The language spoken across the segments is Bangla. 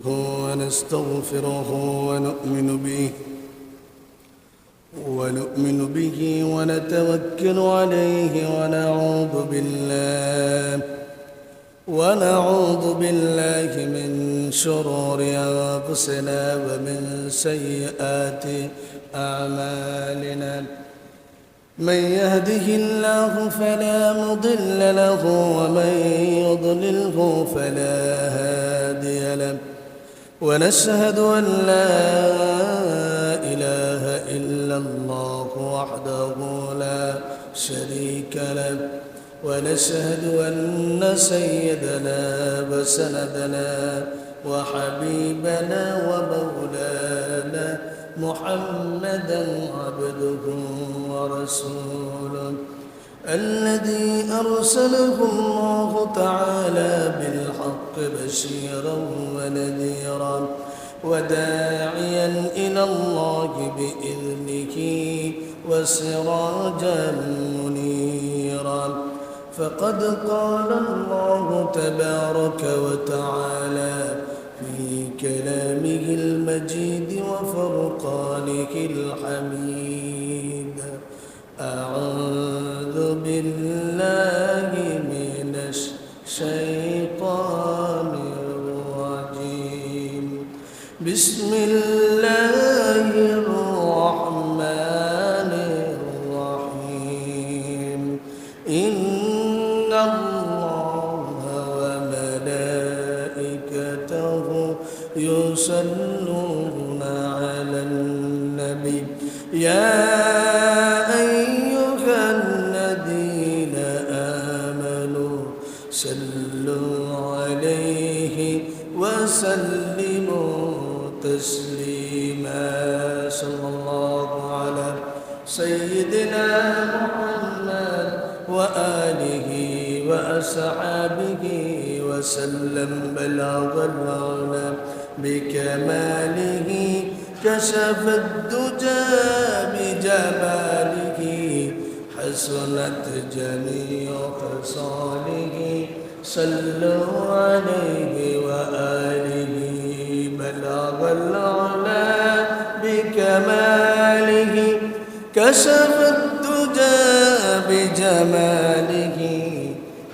ونستغفره ونؤمن به ونتوكل عليه ونعوذ بالله من شرور أنفسنا ومن سيئات أعمالنا. من يهده الله فلا مضل له ومن يضلله فلا هادي له. ونشهد أن لا إله إلا الله وحده لا شريك له. ونشهد أن سيدنا وسندنا وحبيبنا ومولانا محمدا عبده ورسوله الذي أرسله الله تعالى بالحق بشيرا ونذيرا وداعيا إلى الله بإذنه وسراجا منيرا. فقد قال الله تبارك وتعالى في كلامه المجيد وفرقانه الحميد: أعوذ بالله من الشيطان الرجيم. بسم الله الرحمن الرحيم. إن الله وملائكته يصلون على النبي يا أيها الذين آمنوا صلوا عليه وسلموا تسليما. صلى الله على سيدنا محمد وآله وأصحابه وسلم. بلغ العلا بكماله كشف الدجى بجماله حسنت جميع خصاله. صلوا عليه وآله. بلغ العلا بكماله كشف الدجى بجماله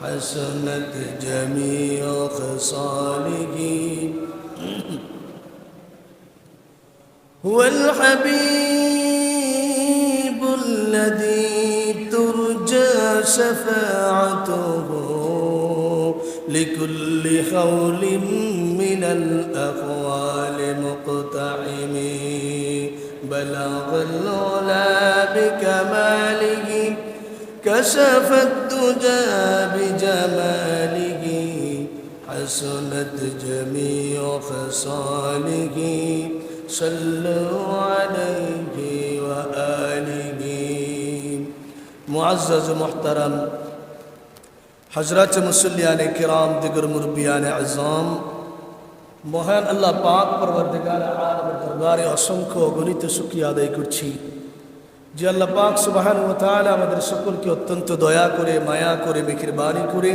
حسنت جميع خصاله. هو الحبيب الذي ترجى شفاعته لكل خول من الأقوال مقتحم. بلغ العلا بكماله كشف الدجى بجماله حسنت جميع خصاله. صلوا عليه وآله. معزز محترم हजरत मुसल्लियान किराम दिगर मुरब्बियान आज़म, মহান আল্লাহ পাক পরবর্তীকার আলমের দরবারে অসংখ্য অগণিত শুকরিয়া আদায় করছি যে আল্লাহ পাক সুবহানাহু ওয়া তাআলা আমাদের সকলকে অত্যন্ত দয়া করে মায়া করে মেহেরবানি করে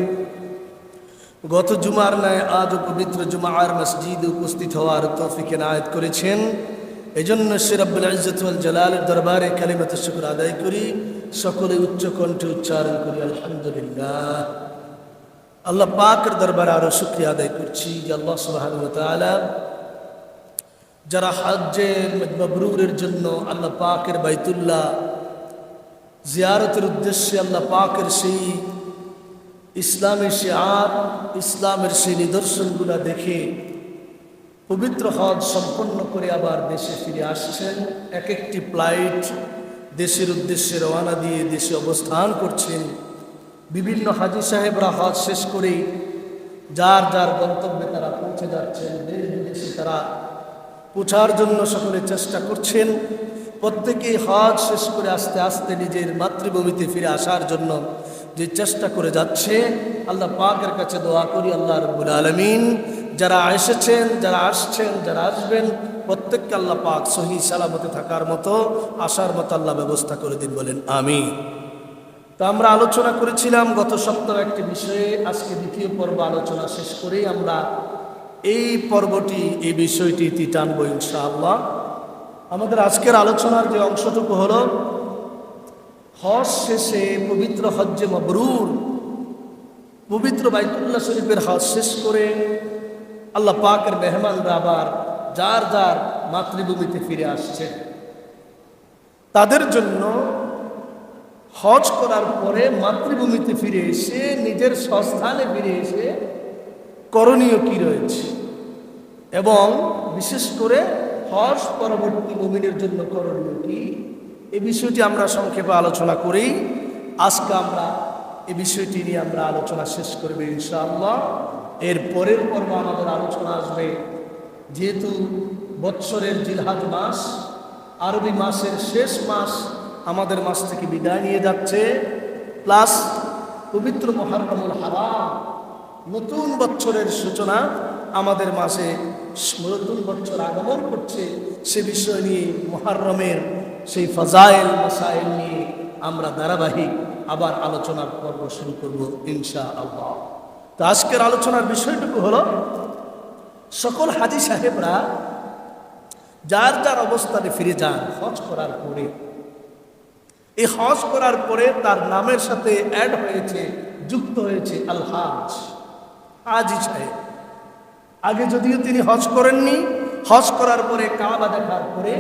গত জুমার ন্যায় আজ পবিত্র জুমার মসজিদে উপস্থিত হওয়ার তৌফিক এনায়েত করেছেন। এজন্য সে রব্বুল ইজ্জত ওয়াল জালালের দরবারে কালিমাত শুকর আদায় করি, সকলে উচ্চ কণ্ঠে উচ্চারণ করি আলহামদুলিল্লাহ। আল্লাহ পাকের দরবারে আরো শুকরিয়া আদায় করছি যে আল্লাহ সুবহানাহু ওয়া তাআলা যারা হজ্জে মাবরুরের জন্য আল্লাহ পাকের বাইতুল্লাহ জিয়ারতের উদ্দেশ্যে আল্লাহ পাকের সেই ইসলামের শিআর, ইসলামের সেই নিদর্শনগুলো দেখে পবিত্র হজ সম্পন্ন করে আবার দেশে ফিরে আসছেন, এক একটি ফ্লাইট দেশের উদ্দেশ্যে রওনা দিয়ে দেশে অবস্থান করছেন। বিভিন্ন হাজী সাহেবরা হজ শেষ করে যার যার গন্তব্যে তারা পৌঁছে যাচ্ছেন, দেশ বিদেশে তারা পৌঁছার জন্য সকলে চেষ্টা করছেন। প্রত্যেকেই হজ শেষ করে আস্তে আস্তে নিজের মাতৃভূমিতে ফিরে আসার জন্য যে চেষ্টা করে যাচ্ছে, আল্লাহ পাকের কাছে দোয়া করি আল্লাহ রাব্বুল আলামিন যারা এসেছেন, যারা আসছেন, যারা আসবেন প্রত্যেককে আল্লাহ পাক সহি সালামতে থাকার মতো আসার মতো আল্লাহ ব্যবস্থা করে দিন, বলেন আমিন। তো আমরা আলোচনা করেছিলাম গত সপ্তাহে একটি বিষয়ে, আজকে দ্বিতীয় পর্ব আলোচনা শেষ করেই আমরা এই পর্বটি এই বিষয়টি টানবো ইনশাআল্লাহ। আমাদের আজকের আলোচনার যে অংশটুকু হলো হজ শেষে পবিত্র হজ্জে মাবরুর, পবিত্র বাইতুল্লাহ শরীফের হজ শেষ করে আল্লাহ পাকের মেহমানরা আবার যার যার মাতৃভূমিতে ফিরে আসছে, তাদের জন্য হজ করার পরে মাতৃভূমিতে ফিরে এসে নিজের স্বস্থানে ফিরে এসে করণীয় কি রয়েছে এবং বিশেষ করে হজ পরবর্তী মুমিনের জন্য করণীয় কি, এই বিষয়টি আমরা সংক্ষেপে আলোচনা করি। আজকে আমরা এই বিষয়টি নিয়ে আমরা আলোচনা শেষ করব ইনশাআল্লাহ। এর পরের পর্ব আমাদের আলোচনা আসবে, যেহেতু বৎসরের জিলহজ মাস আরবি মাসের শেষ মাস আমাদের মাস থেকে বিদায় নিয়ে যাচ্ছে, প্লাস পবিত্র মুহররমুল হারাম নতুন বৎসরের সূচনা আমাদের মাসে, নতুন বৎসর আগমন করছে, সে বিষয় নিয়ে মুহররমের সেই ফাজাইল মাসাইল নিয়ে আমরা ধারাবাহিক আবার আলোচনার পর্ব শুরু করব ইনশাআল্লাহ। তো আজকের আলোচনার বিষয়টুকু হলো, সকল হাজী সাহেবরা যার যার অবস্থানে ফিরে যান হজ করার পরে, এই হজ করার পরে তার নামের সাথে অ্যাড হয়েছে, যুক্ত হয়েছে আল হাজ, হাজী সাহেব। আগে যদিও তিনি হজ করেননি, হজ করার পরে কাবা দেখার পরে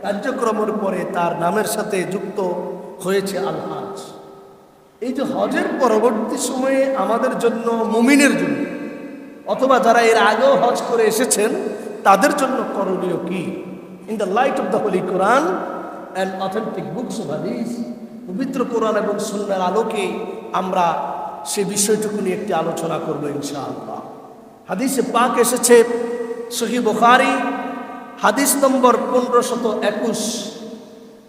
কার্যক্রমের পরে তার নামের সাথে যুক্ত হয়েছে আল হাজ। এই যে হজের পরবর্তী সময়ে আমাদের জন্য, মুমিনের জন্য অথবা যারা এর আগেও হজ করে এসেছেন তাদের জন্য করণীয় কি, in the light off the Holi Quran and authentic books of হাদিস, পবিত্র কোরআন এবং সুন্নাহর আলোকে আমরা সে বিষয়টুকু নিয়ে একটি আলোচনা করব ইনশাআল্লাহ। হাদিসে পাক এসেছে সহিহ বুখারী হাদিস নম্বর 1521,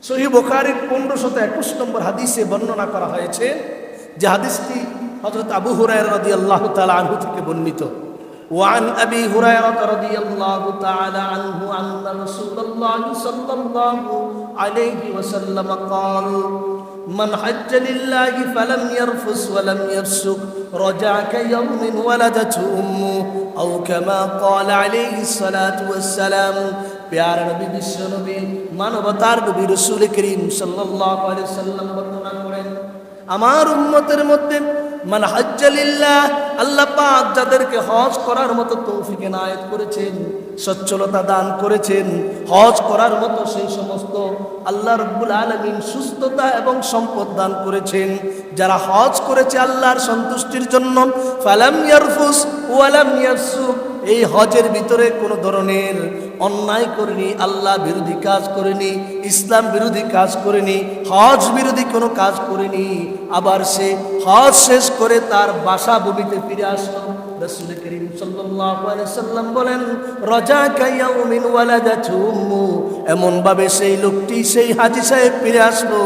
সহিহ বুখারীর 1521 নম্বর হাদিসে বর্ণনা করা হয়েছে, যে হাদিসটি হযরত আবু হুরায়রা রাদিয়াল্লাহু তাআলা আনহু থেকে বর্ণিত। وعن أبي هريرة رضي الله تعالى عنه أن رسول الله صلى الله عليه وسلم قال من حج لله فلم يرفث ولم يفسق رجع كيوم ولدته أمه أو كما قال عليه الصلاة والسلام। প্যারা নবী বিশ্ব নবী মানবতার নবী রাসূল করিম সাল্লাল্লাহু আলাইহি ওয়াসাল্লাম বর্ণনা করেন, আমার উম্মতের মধ্যে মান হাজ্জা লিল্লাহ, আল্লাহ পাক যাদেরকে হজ করার মতো তৌফিক এনায়েত করেছেন, সচ্ছলতা দান করেছেন, হজ করার মতো সেই সমস্ত আল্লাহ রাব্বুল আলামিন সুস্থতা এবং সম্পদ দান করেছেন, যারা হজ করেছে আল্লাহর সন্তুষ্টির জন্য, ফালাম ইয়ারফুস ওয়ালাম ইয়াফসুক, এই হজের ভিতরে কোনো ধরনের অন্যায় করেনি, আল্লাহ বিরোধী কাজ করেনি, ইসলাম বিরোধী কাজ করেনি, হজ বিরোধী কোনো কাজ করেনি, আবার সে হজ শেষ করে তার বাসা ভূমিতে ফিরে আসলো। রাসূল করিম সাল্লাল্লাহু আলাইহি ওয়াসাল্লাম বলেন, রাজা কায়াউমিন ওয়ালাদাতু উম্মু, এমন ভাবে সেই লোকটি, সেই হাজী সাহেব ফিরে আসলো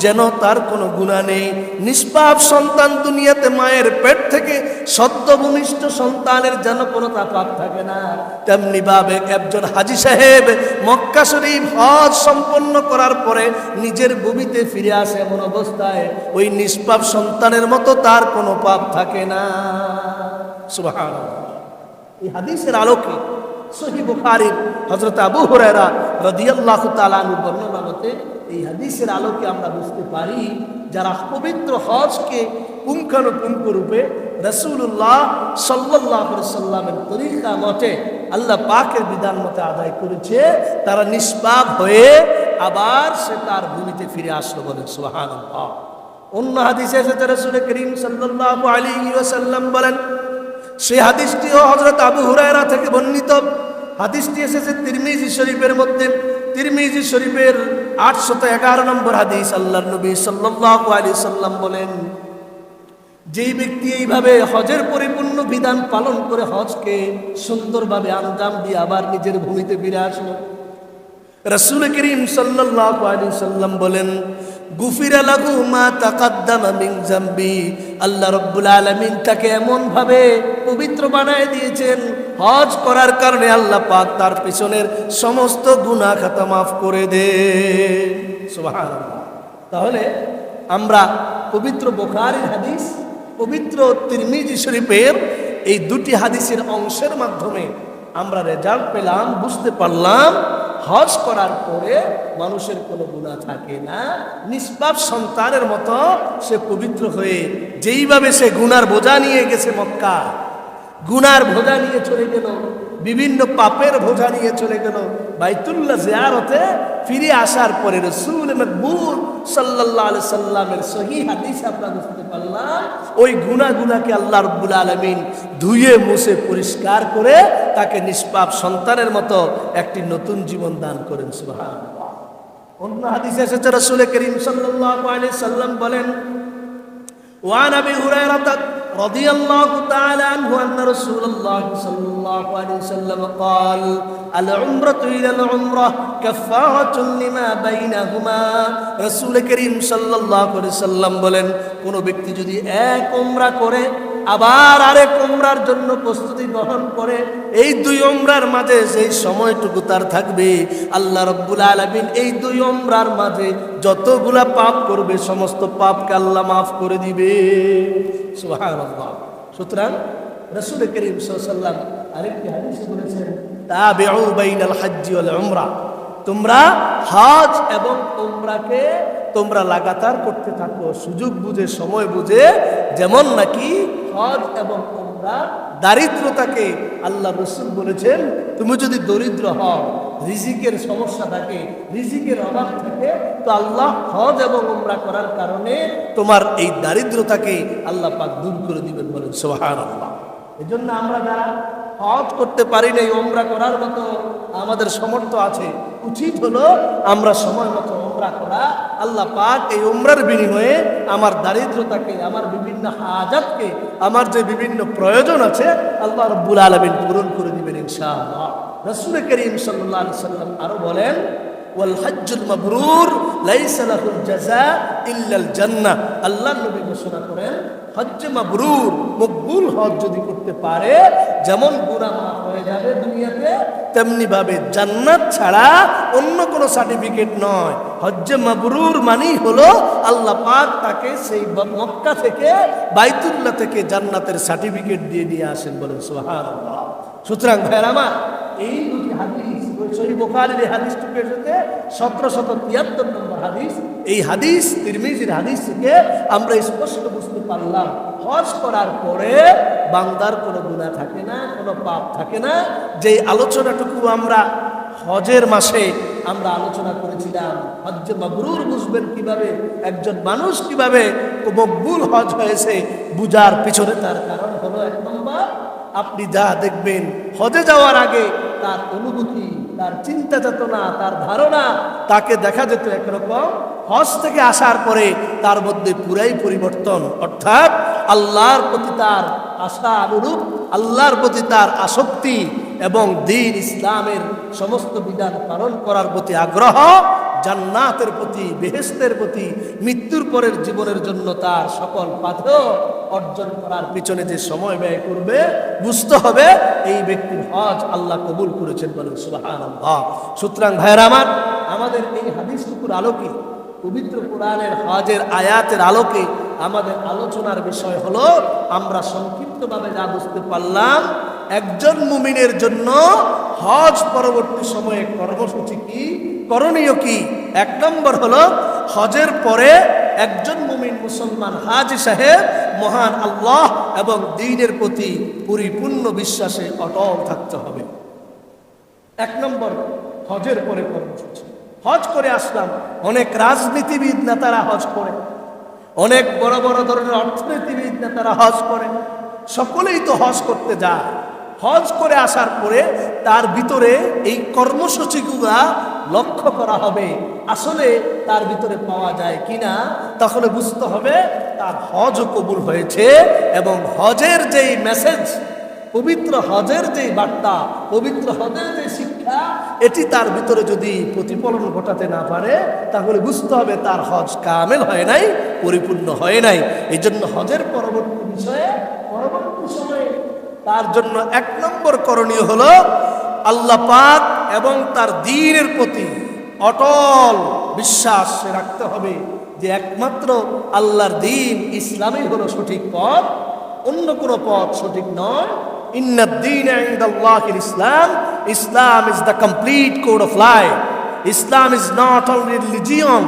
যেন তার কোনো গুনাহ নেই, নিষ্পাপ সন্তান দুনিয়াতে মায়ের পেট থেকে সদ্য ভূমিষ্ঠ সন্তানের যেন কোনো পাপ থাকে না, তেমনি ভাবে একজন হাজী সাহেব মক্কা শরীফ হজ সম্পন্ন করার পরে নিজের ভূমিতে ফিরে আসে এমন অবস্থায় ওই নিষ্পাপ সন্তানের মতো তার কোনো পাপ থাকে না। সুবহানাল্লাহ। এই হাদিসের আলোকে সহিহ বুখারীর হযরত আবু হুরায়রা রাদিয়াল্লাহু তাআলা আনহু বর্ণনা মতে এই হাদিসের আলোকে আমরা বুঝতে পারি, যারা পবিত্র হজকে পুঙ্খানুপুঙ্খ রূপে রাসূলুল্লাহ সাল্লাল্লাহু আলাইহি সাল্লামের তরিকা মতে, আল্লাহ পাকের বিধান মতে আদায় করেছে, তারা নিষ্পাপ হয়ে আবার সে তার ভূমিতে ফিরে আসলো, বলেন সুবহানাল্লাহ। অন্য হাদিসে এসেছে রাসূল করিম সাল্লাল্লাহু আলাইহি ওয়াসাল্লাম বলেন, সেই হাদিসটিও হযরত আবু হুরায়রা থেকে বর্ণিত। হাদিসটি এসেছে তিরমিজি শরীফের মধ্যে, তিরমিজি শরীফের 811 নম্বর হাদিস। আল্লাহর নবী সাল্লাল্লাহু আলাইহি সাল্লাম বলেন, যেই ব্যক্তি এইভাবে হজের পরিপূর্ণ বিধান পালন করে হজকে সুন্দরভাবে আঞ্জাম দিয়ে আবার নিজের ভূমিতে ফিরে আসলো, রাসূল করিম সাল্লাল্লাহু আলাইহি সাল্লাম বলেন, গুফিরা লাহু মা তাকাদ্দামা মিন যামবি, আল্লাহ রাব্বুল আলামিন তাকে এমন ভাবে পবিত্র বানায় দিয়েছেন, হজ করার কারণে আল্লাহ পাক তার পিছনের সমস্ত গুনাহ খাতা মাফ করে দেন। সুবহানাল্লাহ। তাহলে আমরা পবিত্র বুখারীর হাদিস, পবিত্র তিরমিজি শরীফের এই দুটি হাদিসের অংশের মাধ্যমে আমরা রেজাল্ট পেলাম, বুঝতে পারলাম হজ করার পরে মানুষের কোনো গুনাহ থাকে না, নিষ্পাপ সন্তানের মতো সে পবিত্র হয়ে যেইভাবে সে গুনার বোঝা নিয়ে গেছে মক্কা, গুনার বোঝা নিয়ে চলে গেল, বিভিন্ন পাপের বোঝা নিয়ে চলে গেল, বাইতুল্লাহ জিয়ারতে ফিরে আসার পরে রাসূল মকবুল সাল্লাল্লাহু আলাইহি সাল্লামের সহিহ হাদিসে আমরা বুঝতে পারলাম ওই গুনাহগুলোকে আল্লাহ রাব্বুল আলামিন ধুয়ে মুছে পরিষ্কার করে তাকে নিষ্পাপ সন্তানের মতো একটি নতুন জীবন দান করেন। সুবহানাল্লাহ। অন্য হাদিসে এসেছে রাসূল করিম সাল্লাল্লাহু আলাইহি সাল্লাম বলেন, ওয়ান আবি হুরায়রা رضي الله تعالى عنه أن رسول الله صلى الله عليه وسلم قال العمرة إلى العمرة كفارة لما بينهما। رسول كريم صلى الله عليه وسلم বলেন, কোন ব্যক্তি যদি এক উমরা করে আবার আরেক উমরার জন্য প্রস্তুতি গ্রহণ করে, এই দুই উমরার মাঝে যেই সময়টুকু তার থাকবে, আল্লাহ রাব্বুল আলামিন এই দুই উমরার মাঝে যতগুলা পাপ করবে সমস্ত পাপকে আল্লাহ মাফ করে দিবে। সুবহানাল্লাহ। সুতরাং রাসূল করিম সাল্লাল্লাহু আলাইহি ওয়াসাল্লাম আরেকটি হাদিসে বলেছেন, তাবিউ বাইনাল হজ্জ ওয়াল উমরা, তোমরা হজ এবং উমরাকে তোমরা লাগাতার করতে থাকো, সুযোগ বুঝে সময় বুঝে। যেমন নাকি হজ এবং উমরা দারিদ্রতাকে আল্লাহ রাসূল বলেছেন, তুমি যদি দরিদ্র হও, রিজিকের সমস্যা থাকে, রিজিকের অভাব থাকে, তো আল্লাহ হজ এবং উমরা করার কারণে তোমার এই দারিদ্রতাকে আল্লাহ পাক দূর করে দিবেন, বলেন সুবহানাল্লাহ। এজন্য আমরা যারা হজ করতে পারি না, উমরা করার মতো আমাদের সামর্থ্য আছে, উচিত হলো আমরা সময় মতো উমরা করা। আল্লাহ পাক এই উমরার বিনিময়ে আমার দারিদ্রতাকে, আমার বিভিন্ন হাজাতকে, আমার যে বিভিন্ন প্রয়োজন আছে আল্লাহ রাব্বুল আলামিন পূরণ করে দিবেন ইনশাআল্লাহ। রাসূল করিম সাল্লাল্লাহু আলাইহি সাল্লাম আরো বলেন, ওয়াল হজ্জুল মাবরুর লাইসা লাহুল জাযা ইল্লাল জান্নাহ। আল্লাহর নবী ঘোষণা করেন, হজ্জে মাবরুর, মকবুল হজ যদি করতে পারে, যেমন গুনাহ মাফ হয়ে যাবে দুনিয়াতে, তেমনি ভাবে জান্নাত ছাড়া অন্য কোনো সার্টিফিকেট নয়। হজ্জে মাবরুর মানেই হলো আল্লাহ পাক তাকে সেই মক্কা থেকে, বাইতুল্লাহ থেকে জান্নাতের সার্টিফিকেট দিয়ে নিয়ে আসেন, বলেন সুবহানাল্লাহ। সুতরাং ভাইয়ের আমার, এই দুটি হাদিস, সহিহ বুখারীর এই হাদিসটুকু এসেছে 1773 নম্বর হাদিস। এই হাদিস তিরমিজির হাদিস থেকে আমরা স্পষ্ট বুঝতে পারলাম, হজ করার পরে বান্দার কোনো গুনাহ থাকে না, কোনো পাপ থাকে না। যেই আলোচনাটুকু আমরা হজের মাসে আমরা আলোচনা করেছিলাম, হজ্জে মাবরুর বুঝবেন কিভাবে, একজন মানুষ কিভাবে মকবুল হজ হয়েছে বুঝার পিছনে তার কারণ হলো, এক নম্বর, আপনি যা দেখবেন হজে যাওয়ার আগে তার অনুভূতি, তার চিন্তা চেতনা, তার ধারণা, তাকে দেখা যেত একরকম, হজ থেকে আসার পরে তার মধ্যে পুরাই পরিবর্তন। অর্থাৎ আল্লাহর প্রতি তার আশা অনুরূপ, আল্লাহর প্রতি তার আসক্তি এবং দ্বীন ইসলামের সমস্ত বিধান পালন করার প্রতি আগ্রহ, জান্নাতের প্রতি, বেহেশতের প্রতি, মৃত্যুর পরের জীবনের জন্য তার সকল পাথেয় অর্জন করার পিছনে যে সময় ব্যয় করবে, বুঝতে হবে এই ব্যক্তির হজ আল্লাহ কবুল করেছেন, বলেন সুবহানাল্লাহ। সুতরাং ভাইয়েরা আমার, আমাদের এই হাদিসটুকুর আলোকে, পবিত্র কোরআনের হজের আয়াতের আলোকে আমাদের আলোচনার বিষয় হলো, আমরা সংক্ষিপ্তভাবে যা বুঝতে পারলাম, একজন মুমিনের জন্য হজ পরবর্তী সময়ে কর্মসূচি কি, করণীয় কি। এক নম্বর হলো, হজের পরে একজন মুমিন মুসলমান হাজী সাহেব মহান আল্লাহ এবং দ্বীনের প্রতি পরিপূর্ণ বিশ্বাসে অটল থাকতে হবে। এক নম্বর হজের পরে কর্মসূচি। হজ করে আসলাম, অনেক রাজনীতিবিদ নেতারা হজ করে, অনেক বড় বড় ধরনের অর্থনীতিবিদ নেতারা হজ করে, সকলেই তো হজ করতে যায়। হজ করে আসার পরে তার ভিতরে এই কর্মসূচিগুলা লক্ষ্য করা হবে, আসলে তার ভিতরে পাওয়া যায় কিনা। তাহলে বুঝতে হবে তার হজও কবুল হয়েছে, এবং হজের যেই মেসেজ, পবিত্র হজের যেই বার্তা, পবিত্র হজের যে শিক্ষা, এটি তার ভিতরে যদি প্রতিফলন ঘটাতে না পারে, তাহলে বুঝতে হবে তার হজ কামেল হয় নাই, পরিপূর্ণ হয় নাই। এই জন্য হজের পরবর্তী বিষয়ে, পরবর্তী সময়ে তার জন্য এক নম্বর করণীয় হলো, আল্লাহ পাক এবং তার দ্বীনের প্রতি অটল বিশ্বাস রাখতে হবে যে একমাত্র আল্লাহর দ্বীন ইসলামই হলো সঠিক পথ, অন্য কোনো পথ সঠিক নয়। ইন্নাদ-দীনা ইনদাল্লাহিল ইসলাম, Islam is the complete code of life. Islam is not only religion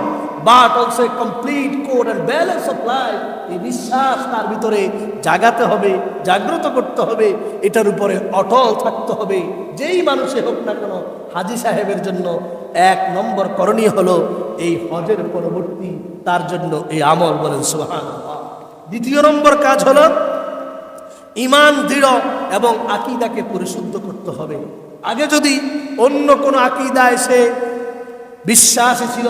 but also a complete code and balance of life. এই বিশ্বাস তার ভিতরে জাগাতে হবে, জাগ্রত করতে হবে, এটার উপরে অটল থাকতে হবে। যেই মানুষে হোক না কেন, হাজী সাহেবের জন্য 1 নম্বর করণীয় হলো এই হজের পরবর্তী তার জন্য এই আমল, বলেন সুবহানাল্লাহ। 2 নম্বর কাজ হলো ঈমান দৃঢ় এবং আকীদাকে পরিশুদ্ধ করতে হবে। আগে যদি অন্য কোনো আকীদায় সে বিশ্বাসী ছিল,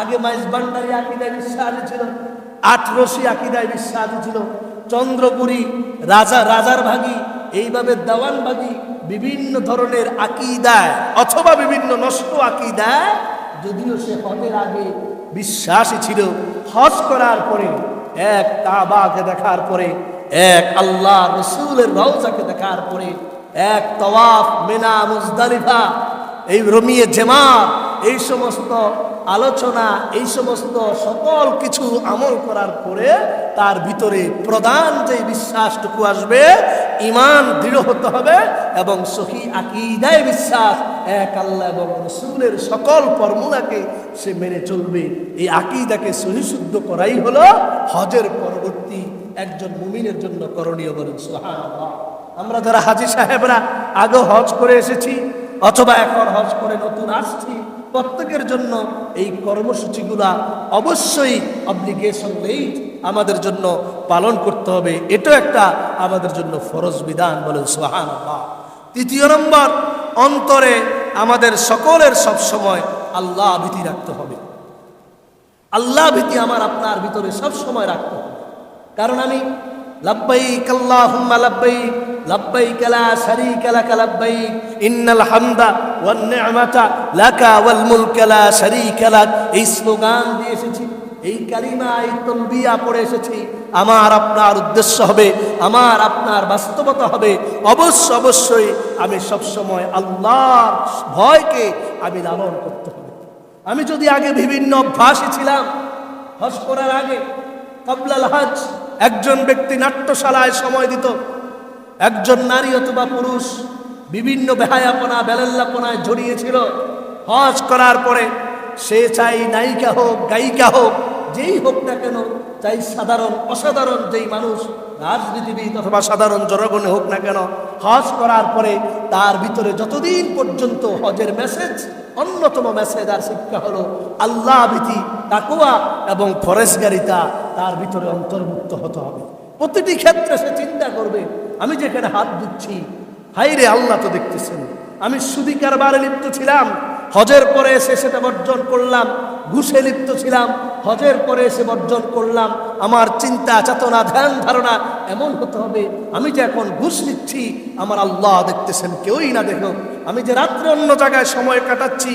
আগে মাইজবান্ডারি আকীদায় বিশ্বাসী ছিল, আটরশি আকীদায় বিশ্বাসী ছিল, চন্দ্রপুরী রাজার ভাগী, এইভাবে দেওয়ান ভাগী বিভিন্ন ধরনের আকীদায় অথবা বিভিন্ন নষ্ট আকীদায় যদিও সে হজের আগে বিশ্বাসী ছিল, হজ করার পরে এক কাবাকে দেখার পরে, এক আল্লাহ রসুলের রওজাকে দেখার পরে, এক তাওয়াফ মিনা মুজদালিফা, এই রমিয়ে জামাত, এই সমস্ত আলোচনা, এই সমস্ত সকল কিছু আমল করার পরে তার ভিতরে প্রধান যে বিশ্বাসটুকু আসবে, ঈমান দৃঢ় হতে হবে এবং সহি আকীদায় বিশ্বাস, এক আল্লাহ এবং রাসূলের সকল ফর্মুলাকে সে মেনে চলবে। এই আকীদাকে সহিশুদ্ধ করাই হলো হজের পরবর্তী একজন মুমিনের জন্য করণীয়, বলেন সুবহানাল্লাহ। আমরা যারা হাজী সাহেবরা আগে হজ করে এসেছি অথবা এখন হজ করে নতুন আসছি, প্রত্যেকের জন্য এই কর্মসূচিগুলা অবশ্যই অব্লিগেশন নেই, আমাদের জন্য পালন করতে হবে। এটা একটা আমাদের জন্য ফরজ বিধান, বলেন সুবহানাল্লাহ। 3 নম্বর, অন্তরে আমাদের সকলের সব সময় আল্লাহ ভীতি রাখতে হবে। আল্লাহ ভীতি আমার আপনার ভিতরে সব সময় রাখতে হবে। কারণ আমি লাব্বাইক আল্লাহুম্মা লাব্বাইক, লাব্বাইক লা শারীকা লাকা লাব্বাইক, ইন্নাল হামদা ওয়ান নি'মাতা লাকা ওয়াল মুলকা লা শারীকা লাক, এই স্লোগান দিয়ে এসেছি, এই কালিমা, এই তালবিয়া পড়ে এসেছি। আমার আপনার উদ্দেশ্য হবে, আমার আপনার বাস্তবতা হবে অবশ্যই আমি সবসময় আল্লাহর ভয়কে আমি লালন করতে হবে। আমি যদি আগে বিভিন্ন অভ্যাসী ছিলাম, হজ করার আগে কাবলাল হজ একজন ব্যক্তি নাট্যশালায় সময় দিত, একজন নারী অথবা পুরুষ বিভিন্ন বেহায়াপনা বেলাল্লাপনায় জড়িয়েছিল। হজ করার পরে সে চাই নায়িকা হোক, গায়িকা হোক, যেই হোক না কেন, চাই সাধারণ অসাধারণ যেই মানুষ, রাজনীতিবিদ অথবা সাধারণ জনগণে হোক না কেন, হজ করার পরে তার ভিতরে যতদিন পর্যন্ত হজের মেসেজ, অন্যতম মেসেজ আর শিক্ষা হলো আল্লাহ ভীতি, তাকওয়া এবং ফরেজগারিতা তার ভিতরে অন্তর্ভুক্ত হতে হবে। প্রতিটি ক্ষেত্রে সে চিন্তা করবে, আমি যেখানে হাত দিচ্ছি, হাই রে আল্লাহ তো দেখতেছেন। আমি সুদি কারবারে লিপ্ত ছিলাম, হজের পরে এসে সেটা বর্জন করলাম। ঘুষে লিপ্ত ছিলাম, হজের পরে এসে বর্জন করলাম। আমার চিন্তা চেতনা ধ্যান ধারণা এমন হতে হবে, আমি যে এখন ঘুষ নিচ্ছি আমার আল্লাহ দেখতেছেন, কেউই না দেখো। আমি যে রাত্রে অন্য জায়গায় সময় কাটাচ্ছি,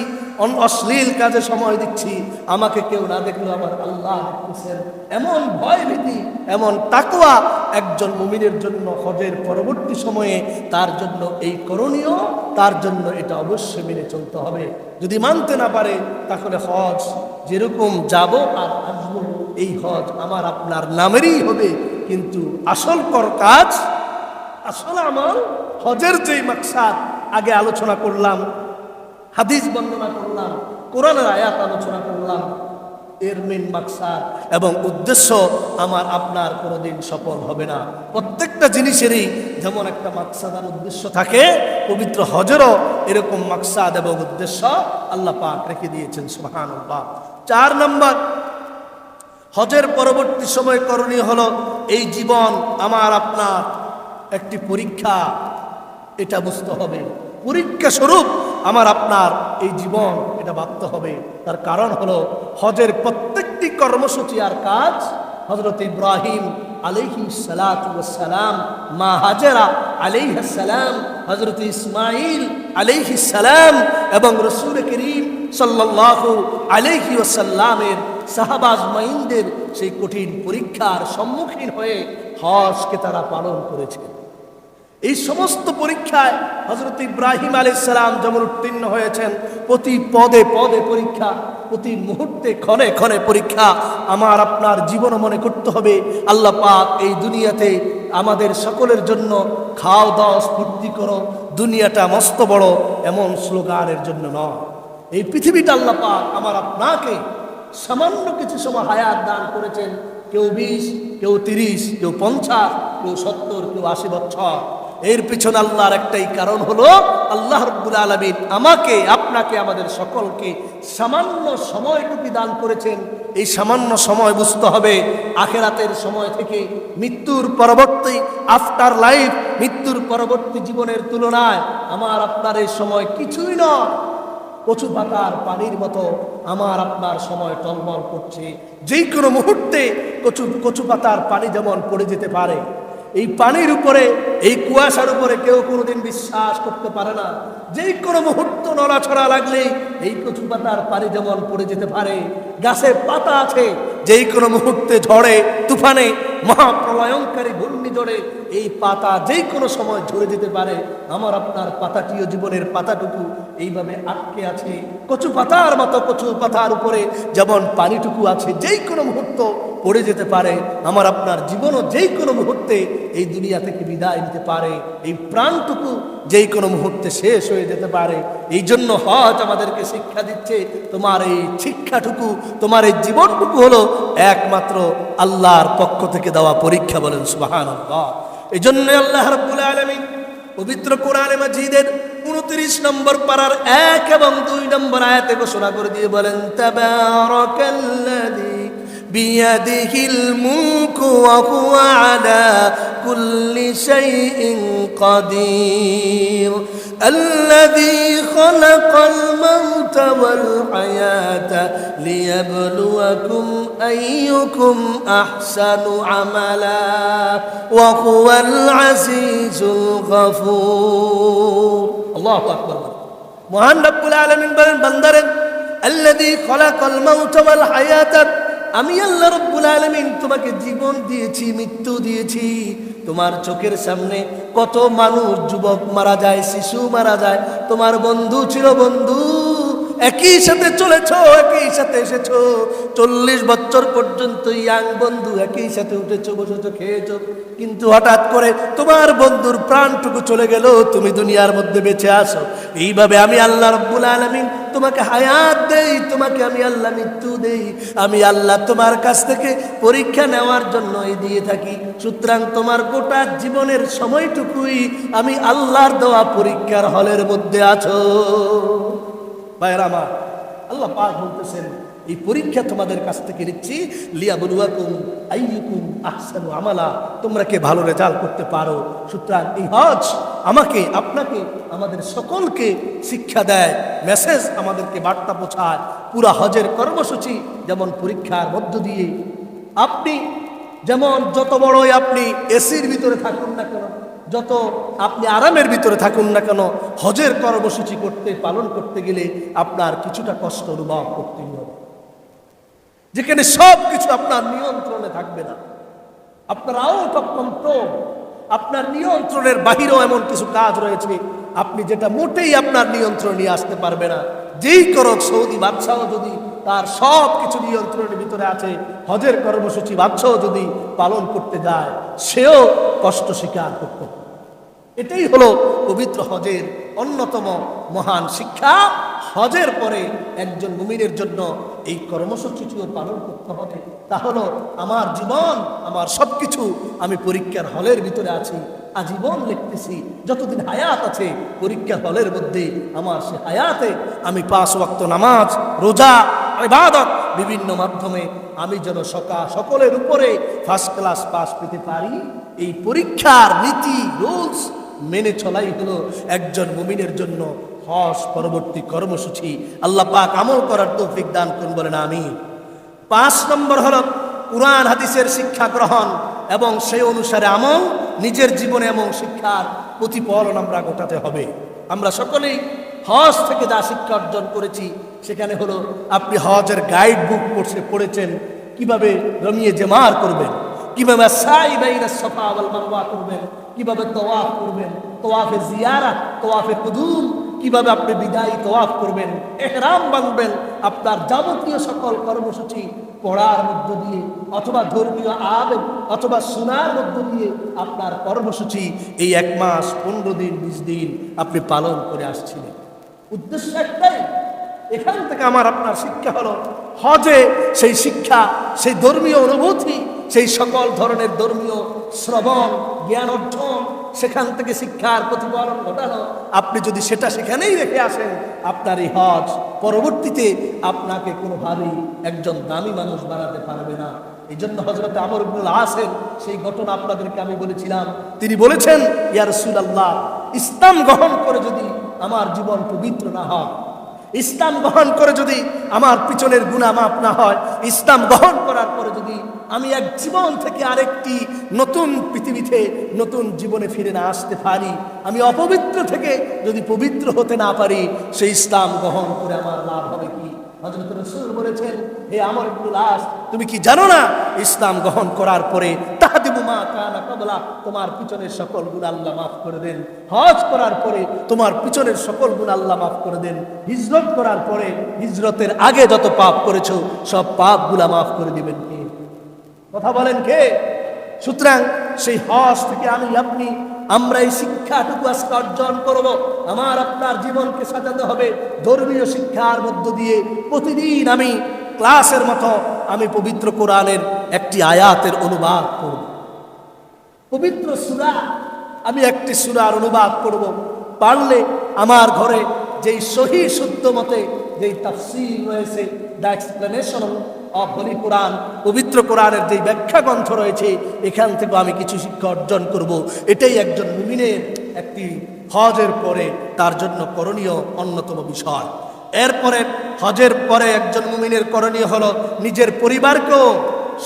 অশ্লীল কাজে সময় দিচ্ছি, আমাকে কেউ না দেখলো আমার আল্লাহ দেখতেছেন। এমন ভয় ভীতি, এমন তাকওয়া একজন মুমিনের জন্য হজের পরবর্তী সময়ে তার জন্য এই করণীয়, তার জন্য এটা অবশ্যই মেনে চলতে হবে। যদি মানতে না পারে তাহলে হজ যেরকম যাব আর আসবো, এই হজ আমার আপনার নামেরই হবে, কিন্তু আসল কাজ, আসল আমল, হজের যেই মাকসাদ আগে আলোচনা করলাম, হাদিস বর্ণনা করলাম, কোরআনের আয়াত আলোচনা করলাম, এর মেন মাকসাদ এবং উদ্দেশ্য আমার আপনার কোনোদিন সফল হবে না। প্রত্যেকটা জিনিসেরই যেমন একটা মাকসাদ আর উদ্দেশ্য থাকে, পবিত্র হজেরও এরকম মাকসাদ এবং উদ্দেশ্য আল্লাহ পাক রেখে দিয়েছেন, সুবহানাল্লাহ। 4 নম্বর, হজের পরবর্তী সময় করণীয় হলো এই জীবন আমার আপনার একটি পরীক্ষা, এটা বুঝতে হবে। পরীক্ষা স্বরূপ আমার আপনার এই জীবন, এটা ভাবতে হবে। তার কারণ হলো হজের প্রত্যেকটি কর্মসূচি আর কাজ হযরত ইব্রাহিম আলাইহিস সালাতু ওয়াস সালাম, মা হাজেরা আলাইহিস সালাম, হযরত ইসমাঈল আলাইহিস সালাম এবং রাসূল করিম সাল্লাল্লাহু আলাইহি ওয়াসাল্লামের সাহাবা আজমাইনদের সেই কঠিন পরীক্ষার সম্মুখীন হয়ে হজকে তারা পালন করেছে। এই সমস্ত পরীক্ষায় হযরত ইব্রাহিম আলাইহিস সালাম যেমন উত্তীর্ণ হয়েছেন, প্রতি পদে পদে পরীক্ষা, প্রতি মুহূর্তে ক্ষণে ক্ষণে পরীক্ষা। আমার আপনার জীবন মনে করতে হবে আল্লাহ পাক এই দুনিয়াতে আমাদের সকলের জন্য খাও দাও স্ফূর্তি করো, দুনিয়াটা মস্ত বড় এমন স্লোগানের জন্য নয়। এই পৃথিবীটা আল্লাহ পাক আমার আপনাকে সামান্য কিছু সময় হায়াত দান করেছেন। কেউ 20, কেউ 30, কেউ 50, কেউ 70, কেউ 80 বছর। এর পিছনে আল্লাহর একটাই কারণ হলো আল্লাহ রাব্বুল আলামিন আমাকে আপনাকে আমাদের সকলকে সামান্য সময়টুকু দান করেছেন। এই সামান্য সময় বুঝতে হবে আখিরাতের সময় থেকে মৃত্যুর পরবর্তী আফটার লাইফ, মৃত্যুর পরবর্তী জীবনের তুলনায় আমার আপনার এই সময় কিছুই নয়। কচু পাতার পানির মতো আমার আপনার সময় টলমল করছে। যেই কোনো মুহূর্তে কচু পাতার পানি যেমন পড়ে যেতে পারে, এই পানির উপরে, এই কুয়াশার উপরে কেউ কোনোদিন বিশ্বাস করতে পারে না। যেই কোনো মুহূর্ত নড়াছড়া লাগলেই এই কচু পাতার পানি যেমন পড়ে যেতে পারে। গাছে পাতা আছে, যেই কোনো মুহূর্তে ঝড়ে তুফানে মহাপ্রলয়ঙ্কারী ঘূর্ণিঝড়ে এই পাতা যেই কোনো সময় ঝরে যেতে পারে। আমার আপনার পাতাটিও জীবনের পাতাটুকু এইভাবে আটকে আছে কচু পাতার মতো। কচু পাতার উপরে যেমন পানিটুকু আছে, যেই কোনো মুহূর্ত পড়ে যেতে পারে। আমার আপনার জীবনও যেই কোনো মুহূর্তে এই দুনিয়া থেকে বিদায় নিতে পারে। এই প্রাণটুকু যেই কোনো মুহূর্তে শেষ হয়ে যেতে পারে। এই জন্য হজ আমাদেরকে শিক্ষা দিচ্ছে, তোমার এই শিক্ষাটুকু, তোমার এই জীবনটুকু হলো একমাত্র আল্লাহর পক্ষ থেকে দেওয়া পরীক্ষা। বলেন সুবহানাল্লাহ। এই জন্য আল্লাহ রাব্বুল আলামিন পবিত্র কোরআনে মাজিদের 29 নম্বর পারার 1 এবং 2 নম্বর আয়াতে ঘোষণা করে দিয়ে বলেন, তাবারাকাল্লাযী বিয়াদিহিল মুলকু ওয়া হুয়া আলা কুল্লি শাইইন কাদির আল্লাযী খালাকাল মাউতা ওয়াল হায়াতা লিয়াবলুয়াকুম আইয়ুকুম আহসানু আমালা ওয়া হুয়াল আজিজুল গফুর। আল্লাহু আকবার। মহান রব্বুল আলামিন বলেন, বান্দারে আল্লাযী খালাকাল মাউতা ওয়াল হায়াতা, আমি আল্লাহ রাব্বুল আলামিন তোমাকে জীবন দিয়েছি, মৃত্যু দিয়েছি। তোমার চোখের সামনে কত মানুষ, যুবক মারা যায়, শিশু মারা যায়। তোমার বন্ধু ছিল, বন্ধু একই সাথে চলেছো, একই সাথে এসেছো, 40 বছর পর্যন্ত ইয়াং বন্ধু একই সাথে উঠেছো, বসেছো, খেয়েছো। কিন্তু হঠাৎ করে তোমার বন্ধুর প্রাণটুকু চলে গেল, তুমি দুনিয়ার মধ্যে বেঁচে আসো। এইভাবে আমি আল্লাহ রাব্বুল আলামিন তোমাকে হায়াত দেই, তোমাকে আমি আল্লাহ মৃত্যু দেই। আমি আল্লাহ তোমার কাছ থেকে পরীক্ষা নেওয়ার জন্য দিয়ে থাকি। সুতরাং তোমার গোটা জীবনের সময়টুকুই আমি আল্লাহর দেওয়া পরীক্ষার হলের মধ্যে আছো। ভাইরা আমার, আল্লাহ পাক বলতেছেন এই পরীক্ষা তোমাদের কাছ থেকে নিচ্ছি, লিয়াবলুয়াকুম আইয়ুকুম আহসানু আমালা, তোমরা কে ভালো রেজাল্ট করতে পারো। সুতরাং এই হজ আমাকে, আপনাকে, আমাদের সকলকে শিক্ষা দেয়, মেসেজ আমাদেরকে বার্তা পৌঁছায়। পুরা হজের কর্মসূচি যেমন পরীক্ষার মধ্য দিয়ে, আপনি যেমন যত বড়ই আপনি এসির ভিতরে থাকুন না কেন, যত আপনি আরামের ভিতরে থাকুন না কেন, হজের কর্মসূচি পালন করতে গেলে আপনার কিছুটা কষ্ট অনুভব করতে হবে। যেখানে সব কিছু আপনার নিয়ন্ত্রণে থাকবে না, আপনার আউট অফ কন্ট্রোল, আপনার নিয়ন্ত্রণের বাহিরেও এমন কিছু কাজ রয়েছে আপনি যেটা মোটেই আপনার নিয়ন্ত্রণ নিয়ে আসতে পারবে না। যেই করক, সৌদি বাদশাহ যদি তার সব কিছু নিয়ন্ত্রণের ভিতরে আছে, হজের কর্মসূচি বাদশাহ যদি পালন করতে যায়, সেও কষ্ট স্বীকার করতে হবে। এটাই হলো পবিত্র হজের অন্যতম মহান শিক্ষা। হজের পরে একজন মুমিনের জন্য এই কর্মসূচিটিও পালন করতে হবে। তাহলে আমার জীবন, আমার সবকিছু, আমি পরীক্ষার হলের ভিতরে আছি, আজীবন লিখতেছি। যতদিন হায়াত আছে পরীক্ষার হলের মধ্যে আমার সে হায়াতে আমি 5 ওয়াক্ত নামাজ, রোজা, ইবাদত বিভিন্ন মাধ্যমে আমি যেন সকলের উপরে ফার্স্ট ক্লাস পাস পেতে পারি। এই পরীক্ষার নীতি রুলস মেনে চলাই হলো একজন মুমিনের জন্য হজ পরবর্তী কর্মসূচি। আল্লাহ পাক আমল করার তৌফিক দান করুন, বলেন আমিন। 5 নম্বর হলো কুরআন হাদিসের শিক্ষা গ্রহণ এবং সেই অনুসারে আমল নিজের জীবনে এবং শিক্ষার প্রতিফলন আমরা ঘটাতে হবে। আমরা সকলেই হজ থেকে যা শিক্ষা অর্জন করেছি সেখানে হলো আপনি হজের গাইড বুক পড়েছেন, কিভাবে রমিয়ে জেমার করবেন, কিভাবে সাই বাইনা সাফা ওয়াল মারওয়া করবেন, কিভাবে তওয়াফ করবেন, তওয়াফে জিয়ারা, তওয়াফে কুদুম, কিভাবে আপনি বিদায়ী তওয়াফ করবেন, ইহরাম বাঁধবেন, আপনার যাবতীয় সকল কর্মসূচি পড়ার মধ্য দিয়ে অথবা ধর্মীয় আবেগ অথবা শোনার মধ্য দিয়ে আপনার কর্মসূচি এই 1 মাস 15 দিন 20 দিন আপনি পালন করে আসছিলেন। উদ্দেশ্য একটাই, এখান থেকে আমার আপনার শিক্ষা হলো হজে সেই শিক্ষা, সেই ধর্মীয় অনুভূতি, সেই সকল ধরনের ধর্মীয় শ্রবণ জ্ঞান অর্জন, সেখান থেকে শিক্ষার প্রতিফলন ঘটানো। আপনি যদি সেটা সেখানেই রেখে আসেন, আপনার এই হজ পরবর্তীতে আপনাকে কোনোভাবেই একজন দামি মানুষ বানাতে পারবে না। এই জন্য হযরত আমর ইবনুল আসের সেই ঘটনা আপনাদেরকে আমি বলেছিলাম। তিনি বলেছেন, ইয়া রাসূলুল্লাহ, ইসলাম গ্রহণ করে যদি আমার জীবন পবিত্র না হয়, ইসলাম গ্রহণ করে যদি আমার পিছনের গুনাহ মাফ না হয়, ইসলাম গ্রহণ করার পরে যদি আমি এক জীবন থেকে আরেকটি নতুন পৃথিবীতে নতুন জীবনে ফিরে না আসতে পারি, আমি অপবিত্র থেকে যদি পবিত্র হতে না পারি, সেই ইসলাম গ্রহণ করে আমার লাভ হবে কি? হযরত রাসূল বলেছেন, হে আমর ইবনুল আস, তুমি কি জানো না ইসলাম গ্রহণ করার পরে তাহদিবু মা কানা ক্বাবলা, তোমার পিছনের সকল গুনাহ আল্লাহ মাফ করে দেন। হজ করার পরে তোমার পিছনের সকল গুনাহ আল্লাহ মাফ করে দেন। হিজরত করার পরে হিজরতের আগে যত পাপ করেছো সব পাপগুলা মাফ করে দিবেন কে? কথা বলেন কে? সুতরাং সেই হজ থেকে আমরা এই শিক্ষাটুকু আজকে অর্জন করব। আমার আপনার জীবনকে সাজাতে হবে ধর্মীয় শিক্ষার মধ্য দিয়ে। প্রতিদিন আমি ক্লাসের মতো আমি পবিত্র কোরআনের একটি আয়াতের অনুবাদ করব, পবিত্র সূরা আমি একটি সূরার অনুবাদ করব। পারলে আমার ঘরে যেই সহিহ শুদ্ধ মতে যেই তাফসীর রয়েছে, দ্য এক্সপ্লেনেশন অফ হোলি কোরআন, পবিত্র কোরআনের যে ব্যাখ্যা গ্রন্থ রয়েছে, এখান থেকে আমি কিছু শিক্ষা অর্জন করব। এটাই একজন মুমিনের একটি হজের পরে তার জন্য করণীয় অন্যতম বিষয়। এরপরে হজের পরে একজন মুমিনের করণীয় হলো নিজের পরিবারকেও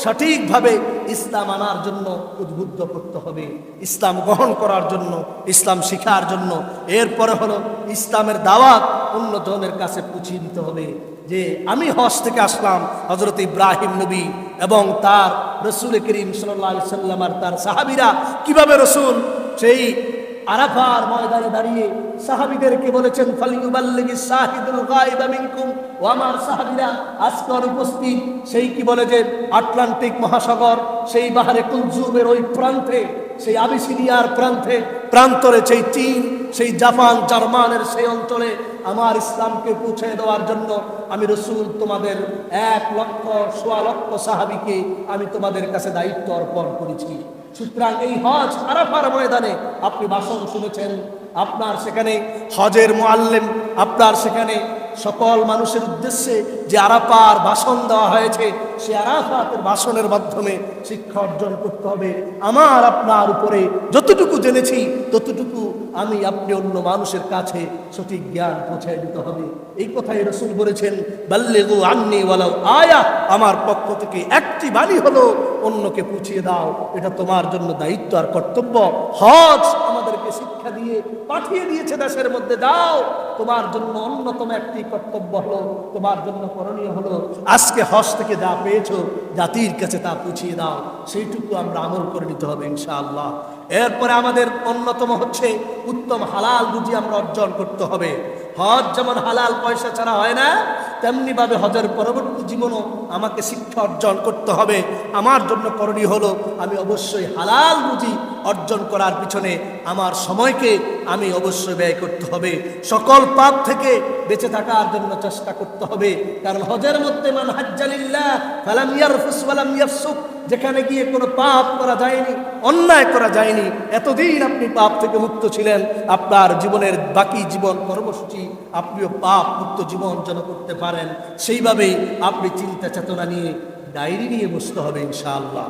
সঠিকভাবে ইসলাম আনার জন্য উদ্বুদ্ধ করতে হবে, ইসলাম গ্রহণ করার জন্য, ইসলাম শিখার জন্য। এরপরে হলো ইসলামের দাওয়াত অন্যজনের কাছে পৌঁছে দিতে হবে যে আমি হজ থেকে আসলাম। হযরত ইব্রাহিম নবী এবং তার রাসূল করিম সাল্লাল্লাহু আলাইহি সাল্লাম আর তার সাহাবীরা কিভাবে রাসূল সেই আরাফার ময়দানে দাঁড়িয়ে সাহাবীদেরকে বলেছেন, ফালিয়ুবাল্লিগিস শাহিদুল গায়বা মিনকুম, ও আমার সাহাবীরা আজকের উপস্থিত সেই কি বলে যে আটলান্টিক মহাসাগর, সেই বাহারে কুলজুমের ওই প্রান্তে, সেই আবিসিনিয়ার প্রান্তরে, সেই চীন, সেই জাপান, জার্মানের সেই অঞ্চলে আমার ইসলামকে পৌঁছে দেওয়ার জন্য আমি রাসূল তোমাদের 1,00,000 সাহাবীকে আমি তোমাদের কাছে দায়িত্ব অর্পণ করেছি। সুতরাং এই হজ আরাফার ময়দানে আপনি ভাষণ শুনেছেন, আপনার সেখানে হজের মুআল্লিম, আপনার সেখানে সকল মানুষের উদ্দেশ্যে যে আরাফার ভাষণ দেওয়া হয়েছে, সে আরাফাতের ভাষণের মাধ্যমে শিক্ষা অর্জন করতে হবে। আমার আপনার উপরে যতটুকু জেনেছি ততটুকু আমি আপনি অন্য মানুষের কাছে সঠিক জ্ঞান পৌঁছে দিতে হবে। এই কথাই রাসূল বলেছেন, বাল্লিগু আন্নী ওয়ালাউ আয়া, আমার পক্ষ থেকে একটি বাণী হলো অন্যকে পৌঁছিয়ে দাও, এটা তোমার জন্য দায়িত্ব আর কর্তব্য। হজ আমাদেরকে শিক্ষা দিয়ে পাঠিয়ে দিয়েছে দেশের মধ্যে, যাও তোমার জন্য অন্যতম একটি কর্তব্য হলো, তোমার জন্য করণীয় হলো আজকে হজ থেকে যা পেয়েছো জাতির কাছে তা পৌঁছিয়ে দাও। সেইটুকু আমরা আমল করে নিতে হবে ইনশাআল্লাহ। এরপরে আমাদের অন্যতম হচ্ছে উত্তম হালাল রুজি আমরা অর্জন করতে হবে। হজ যেমন হালাল পয়সা ছাড়া হয় না, তেমনি ভাবে হজের পরবর্তী জীবনও আমাকে শিক্ষা অর্জন করতে হবে। আমার জন্য করণীয় হলো আমি অবশ্যই হালাল রুজি অর্জন করার পিছনে আমার সময়কে আমি অবশ্যই ব্যয় করতে হবে। সকল পাপ থেকে বেঁচে থাকার জন্য চেষ্টা করতে হবে। কারণ হজের মধ্যে মান হাজ্জা লিল্লাহ ফালাম ইয়ারফুস ওয়ালাম ইয়াফসুক, যেখানে গিয়ে কোনো পাপ করা যায়নি, অন্যায় করা যায়নি, এতদিন আপনি পাপ থেকে মুক্ত ছিলেন, আপনার জীবনের বাকি জীবন কর্মসূচি আপনিও পাপ মুক্ত জীবন যেন করতে পারেন, সেইভাবেই আপনি চিন্তা চেতনা নিয়ে ডায়েরি নিয়ে বসতে হবে ইনশাআল্লাহ।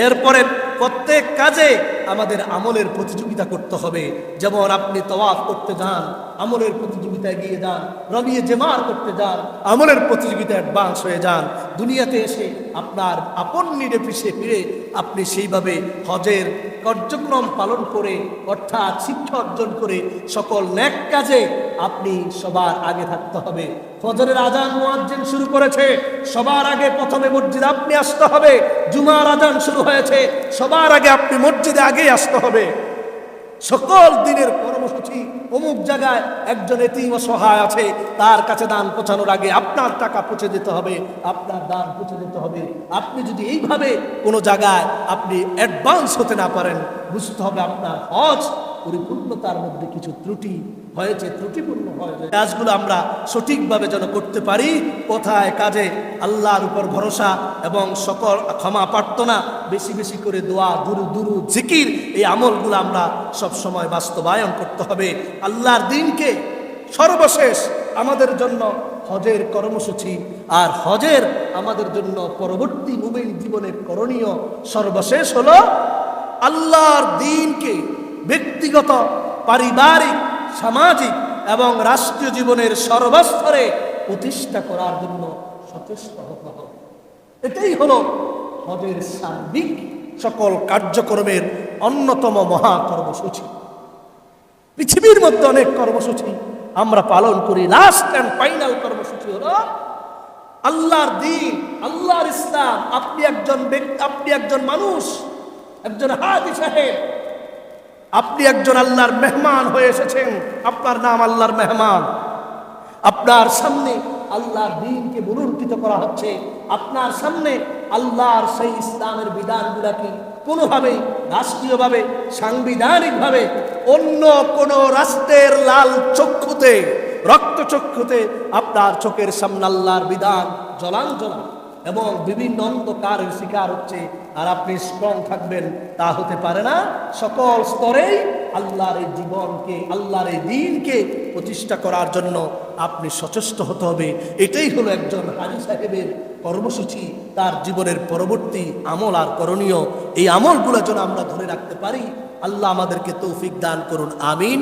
এরপরে প্রত্যেক কাজে আমাদের আমলের প্রতিযোগিতা করতে হবে। যেমন আপনি তওয়াফ করতে যান, আমলের প্রতিযোগিতায় গিয়ে যান, রবিয়ে জেমার করতে যান, আমলের প্রতিযোগিতায় অ্যাডভান্স হয়ে যান। দুনিয়াতে এসে আপনার আপন নিরে পিছিয়ে ফিরে আপনি সেইভাবে হজের কার্যক্রম পালন করে অর্থাৎ শিক্ষা অর্জন করে সকল নেক কাজে আপনি সবার আগে থাকতে হবে। ফজরের আজান মুয়াজ্জিন শুরু করেছে, সবার আগে প্রথমে মসজিদে আপনি আসতে হবে। জুমার আজান শুরু হয়েছে, সবার আগে আপনি মসজিদে আগে আসতে হবে। সকল দিনের কর্মসূচি অমুক জায়গায় একজন এতিম অসহায় আছে, তার কাছে দান পৌঁছানোর আগে আপনার টাকা পৌঁছে দিতে হবে, আপনার দান পৌঁছে দিতে হবে। আপনি যদি এইভাবে কোনো জায়গায় আপনি অ্যাডভান্স হতে না পারেন, বুঝতে হবে আপনার হজ পরিপূর্ণতার মধ্যে কিছু ত্রুটি হয়েছে, ত্রুটিপূর্ণ হয়েছে। কাজগুলো আমরা সঠিকভাবে যেন করতে পারি, কোথায় কাজে আল্লাহর উপর ভরসা এবং সকল ক্ষমা প্রার্থনা, বেশি বেশি করে দোয়া, দুরু জিকির, এই আমলগুলো আমরা সব সময় বাস্তবায়ন করতে হবে। আল্লাহর দ্বীনকে সর্বশেষ আমাদের জন্য হজের কর্মসূচি, আর হজের আমাদের জন্য পরবর্তী মুমিন জীবনের করণীয় সর্বশেষ হলো আল্লাহর দ্বীনকে ব্যক্তিগত, পারিবারিক, সামাজিক এবং রাষ্ট্রীয় জীবনের সর্বস্তরে প্রতিষ্ঠা করার জন্য সচেষ্ট হতে হবে। এটাই হলো হজের সার্বিক সকল কার্যক্রমের অন্যতম মহা কর্মসূচি। পৃথিবীর মধ্যে অনেক কর্মসূচি আমরা পালন করি, লাস্ট অ্যান্ড ফাইনাল কর্মসূচি হলো আল্লাহর দ্বীন, আল্লাহর ইসলাম। আপনি একজন মানুষ, একজন হাজী সাহেব, আপনি একজন আল্লাহর মেহমান হয়ে এসেছেন, আপনার নাম আল্লাহর মেহমান। আপনার সামনে আল্লাহর দ্বীনকে পুনরুত্থিত করা হচ্ছে, আপনার সামনে আল্লাহর সেই ইসলামের বিধানগুলোকে কোনোভাবেই রাষ্ট্রীয়ভাবে, সাংবিধানিকভাবে অন্য কোনো রাষ্ট্রের লাল চক্ষুতে, রক্তচক্ষুতে আপনার চোখের সামনে আল্লাহর বিধান জ্বলান এবং বিভিন্ন অন্ধকারের শিকার হচ্ছে, আর আপনি স্ট্রং থাকবেন, তা হতে পারে না। সকল স্তরেই আল্লাহর এই জীবনকে, আল্লাহর এই দ্বীনকে প্রতিষ্ঠা করার জন্য আপনি সচেষ্ট হতে হবে। এটাই হলো একজন হাজী সাহেবের কর্মসূচি, তার জীবনের পরবর্তী আমল আর করণীয়। এই আমলগুলো যেন আমরা ধরে রাখতে পারি। আল্লাহ আমাদেরকে তৌফিক দান করুন, আমিন।